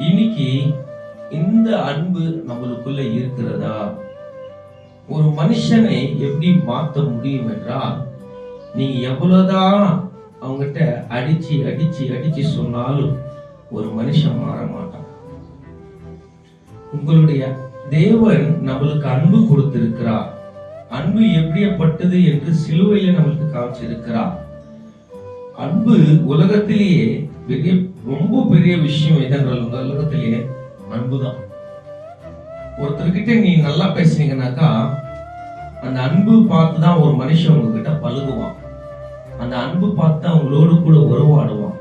இன்னைக்கு இந்த அன்பு நம்மளுக்குள்ள இருக்கிறதா? ஒரு மனுஷனை எப்படி மாற்ற முடியும் என்றால், நீங்க எவ்வளவுதான் அவங்ககிட்ட அடிச்சு அடிச்சு அடிச்சு சொன்னாலும் ஒரு மனுஷன் மாற மாட்டான். உங்களுடைய தேவன் நம்மளுக்கு அன்பு கொடுத்திருக்கிறார். அன்பு எப்படிப்பட்டது என்று சிலுவையில நம்மளுக்கு காமிச்சிருக்கிறார். அன்பு உலகத்திலேயே ரொம்ப பெரிய விஷயம் எதென்றால், உலகத்திலேயே அன்புதான். ஒருத்தர்கிட்ட நீ நல்லா பேசுனீங்கன்னாக்கா அந்த அன்பு பார்த்துதான் ஒரு மனுஷன் உங்ககிட்ட பழகுவான். அந்த அன்பு பார்த்து அவங்களோடு கூட உறவாடுவான்.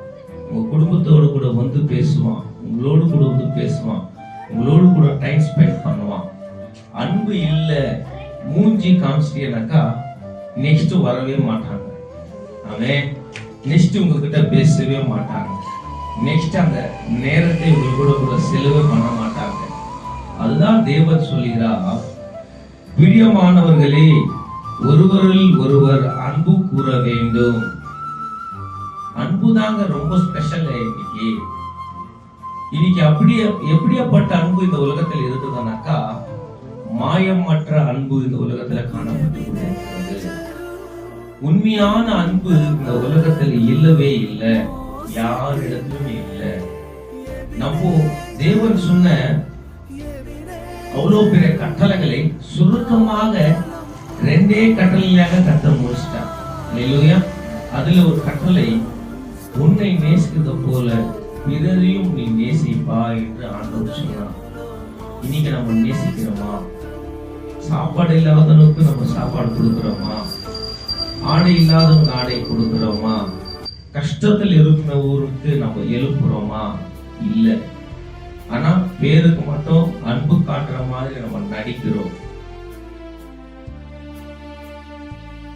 உங்க குடும்பத்தோடு கூட வந்து பேசுவான், உங்களோடு கூட வந்து பேசுவான், உங்களோடு கூட டைம் ஸ்பெண்ட் பண்ணுவான். அன்பு இல்ல, மூஞ்சி காமிச்சிட்டேனாக்கா நெக்ஸ்ட் வரவே மாட்டாங்க. அவன் நெக்ஸ்ட் உங்ககிட்ட பேசவே மாட்டாங்க. நெக்ஸ்ட் அந்த நேரத்தை உங்களோட கூட செலவு பண்ண மாட்டாங்க. அதுதான் தேவன் சொல்கிறார், பிரியமானவர்களே ஒருவரில் ஒருவர் அன்பு கூற வேண்டும். அன்புதாங்க ரொம்ப ஸ்பெஷல். இன்னைக்கு எப்படியாப்பட்ட அன்பு இந்த உலகத்தில் இருக்குதுனாக்கா, மாயமற்ற அன்பு இந்த உலகத்துல காணப்பட்டு கொண்டிருக்கிறது. உண்மையான அன்பு இந்த உலகத்தில் இல்லவே இல்லை, யாரிடத்திலுமே இல்லை. நம்ம தேவன் சொன்ன அவ்வளவு பெரிய கட்டளைகளை சுருக்கமாக 2 கட்டளையாக கட்ட முடிச்சிட்டார். இல்லையா? அதுல ஒரு கட்டளை, உன்னை நேசிக்கிறத போல பிறரையும் நீ நேசிப்பா என்று ஆண்டவர் சொன்னார். இன்னைக்கு நம்ம நேசிக்கிறோமா? சாப்பாடு இல்லாதவனுக்கு நம்ம சாப்பாடு கொடுக்கிறோமா? ஆடை இல்லாதவனுக்கு ஆடை கொடுக்கிறோமா? கஷ்டத்தில் இருக்கிறவருக்கு நம்ம எழுப்புறோமா? இல்லை. ஆனா பேருக்கு மட்டும் அன்பு காட்டுற மாதிரி நம்ம நடிக்கிறோம்.